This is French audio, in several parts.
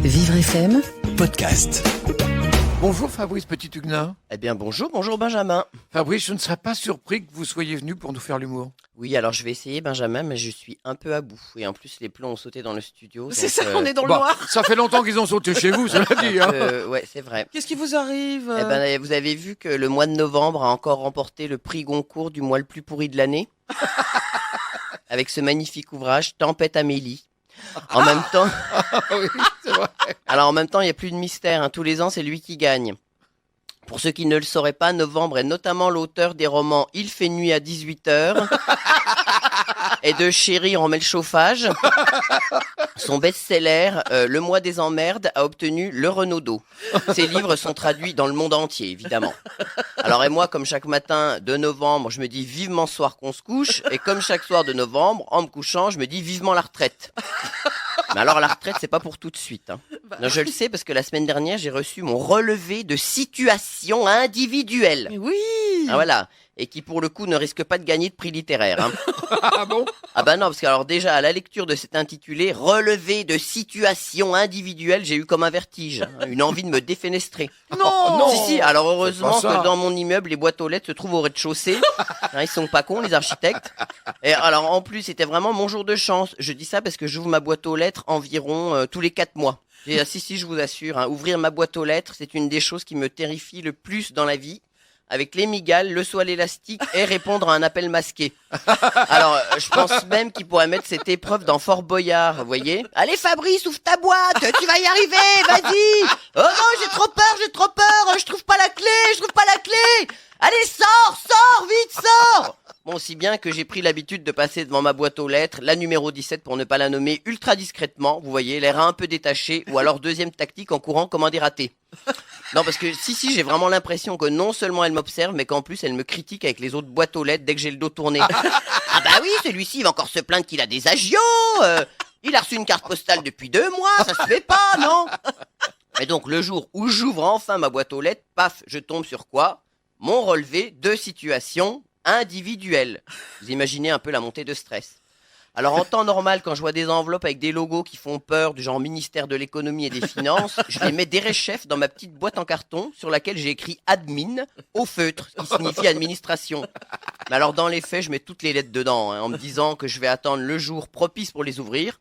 Vivre FM Podcast. Bonjour Fabrice Petit-Huguenin. Eh bien bonjour Benjamin. Fabrice, je ne serais pas surpris que vous soyez venu pour nous faire l'humour. Oui, alors je vais essayer Benjamin, mais je suis un peu à bout. Et en plus les plombs ont sauté dans le studio. C'est donc, ça, on est dans le Bon, noir. ça fait longtemps qu'ils ont sauté chez vous, cela dit. Hein. Ouais, c'est vrai. Qu'est-ce qui vous arrive Eh ben, vous avez vu que le mois de novembre a encore remporté le prix Goncourt du mois le plus pourri de l'année avec ce magnifique ouvrage Tempête Amélie. En même temps, Oui, c'est vrai. alors en même temps, il n'y a plus de mystère. Hein. Tous les ans, c'est lui qui gagne. Pour ceux qui ne le sauraient pas, Novembre est notamment l'auteur des romans Il fait nuit à 18h et de Chérie, on met le chauffage. Son best-seller, Le mois des emmerdes, a obtenu le Renaudot. Ces livres sont traduits dans le monde entier, évidemment. Alors et moi, comme chaque matin de novembre, je me dis vivement ce soir qu'on se couche. Et comme chaque soir de novembre, en me couchant, je me dis vivement la retraite. Mais alors la retraite, c'est pas pour tout de suite. Hein. Non, je le sais parce que la semaine dernière, j'ai reçu mon relevé de situation individuelle. Mais oui. Ah voilà. Et qui pour le coup ne risque pas de gagner de prix littéraire. Hein. Ah bon? Ah bah non, parce que alors déjà à la lecture de cet intitulé relevé de situation individuelle, j'ai eu comme un vertige, hein, une envie de me défenestrer. Non. non. Si, alors heureusement C'est pas ça. que dans mon immeuble, les boîtes aux lettres se trouvent au rez-de-chaussée. Hein, ils sont pas cons, les architectes. Et alors en plus, c'était vraiment mon jour de chance. Je dis ça parce que j'ouvre ma boîte aux lettres environ tous les 4 mois. Et, si, je vous assure, hein, ouvrir ma boîte aux lettres, c'est une des choses qui me terrifie le plus dans la vie. Avec les migales, le soie à l'élastique et répondre à un appel masqué. Alors, je pense même qu'il pourrait mettre cette épreuve dans Fort Boyard, vous voyez. Allez Fabrice, ouvre ta boîte, tu vas y arriver, vas-y. Oh non, j'ai trop peur, je trouve pas la clé. Allez, sors, vite, sors. Bon, si bien que j'ai pris l'habitude de passer devant ma boîte aux lettres, la numéro 17 pour ne pas la nommer, ultra discrètement, vous voyez, l'air un peu détaché, ou alors deuxième tactique en courant comme un des ratés. Non, parce que si, j'ai vraiment l'impression que non seulement elle m'observe, mais qu'en plus elle me critique avec les autres boîtes aux lettres dès que j'ai le dos tourné. Ah bah oui, celui-ci il va encore se plaindre qu'il a des agios, il a reçu une carte postale depuis 2 mois, ça se fait pas, non? Et donc le jour où j'ouvre enfin ma boîte aux lettres, paf, je tombe sur quoi? Mon relevé de situation individuelle. Vous imaginez un peu la montée de stress. Alors en temps normal, quand je vois des enveloppes avec des logos qui font peur, du genre ministère de l'économie et des finances, je les mets derechef dans ma petite boîte en carton sur laquelle j'ai écrit admin au feutre, ce qui signifie administration. Mais alors dans les faits, je mets toutes les lettres dedans, hein, en me disant que je vais attendre le jour propice pour les ouvrir.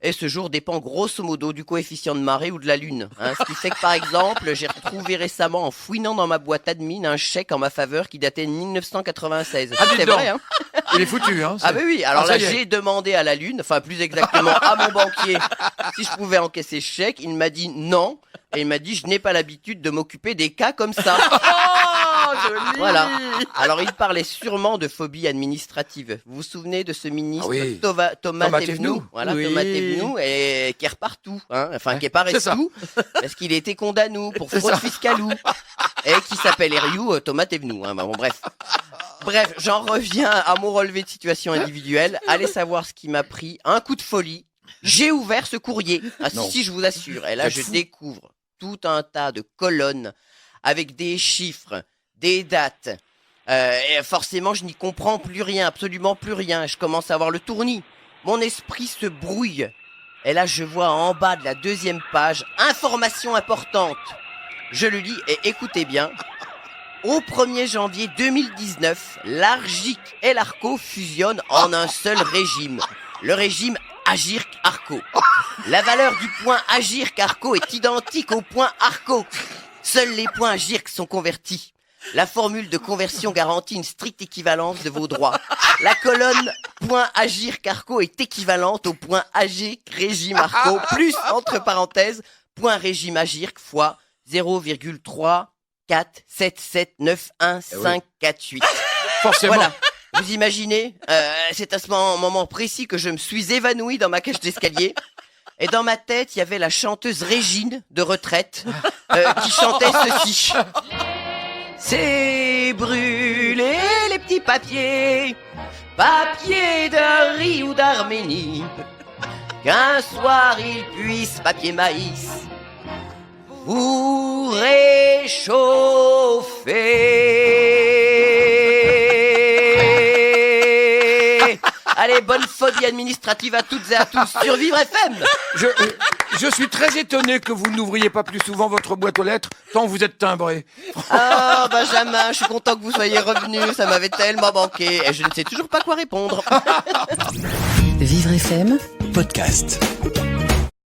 Et ce jour dépend grosso modo du coefficient de marée ou de la lune. Hein, ce qui fait que par exemple, j'ai retrouvé récemment en fouinant dans ma boîte admin un chèque en ma faveur qui datait de 1996. Ah, dites C'est donc. vrai, hein? Il est foutu, hein. Ah bah oui, alors Ah, ça là y est. j'ai demandé à la lune, enfin plus exactement à mon banquier, si je pouvais encaisser ce chèque. Il m'a dit non, et il m'a dit je n'ai pas l'habitude de m'occuper des cas comme ça. Oh, joli. Voilà. Alors il parlait sûrement de phobie administrative. Vous vous souvenez de ce ministre Ah oui. Thomas Thomas Thévenoud, Thévenoud. voilà, Oui. Thomas Thévenoud, et qui est repartout, hein, enfin qui est pas c'est ça. restou, parce qu'il était condamné pour fraude fiscalou, et qui s'appelle Eriou Thomas Thévenoud. Hein, bah bon, Bref, j'en reviens à mon relevé de situation individuelle. Allez savoir ce qui m'a pris. Un coup de folie. J'ai ouvert ce courrier. Ah Non. si, je vous assure. Et là, C'est je fou. découvre tout un tas de colonnes avec des chiffres, des dates. Et forcément, je n'y comprends plus rien, absolument plus rien. Je commence à avoir le tournis. Mon esprit se brouille. Et là, je vois en bas de la 2e page, information importante. Je le lis et écoutez bien. Au 1er janvier 2019, l'Argic et l'Arco fusionnent en un seul régime. Le régime Agirc-Arco. La valeur du point Agirc-Arco est identique au point Arco. Seuls les points Agirc sont convertis. La formule de conversion garantit une stricte équivalence de vos droits. La colonne point Agirc-Arco est équivalente au point Agirc régime Arco plus, entre parenthèses, point régime Agirc fois 0,347791548. Forcément. Voilà. Vous imaginez, c'est à ce moment précis que je me suis évanoui dans ma cage d'escalier. Et dans ma tête, il y avait la chanteuse Régine de retraite qui chantait ceci. C'est brûler les petits papiers, papier de riz ou d'Arménie, qu'un soir il puisse, papier maïs, vous réchauffer. Allez, bonne phobie administrative à toutes et à tous. Survivre FM. Je suis très étonné que vous n'ouvriez pas plus souvent votre boîte aux lettres, tant vous êtes timbré. Ah, Benjamin, je suis content que vous soyez revenu. Ça m'avait tellement manqué. Et je ne sais toujours pas quoi répondre. Vivre FM podcast.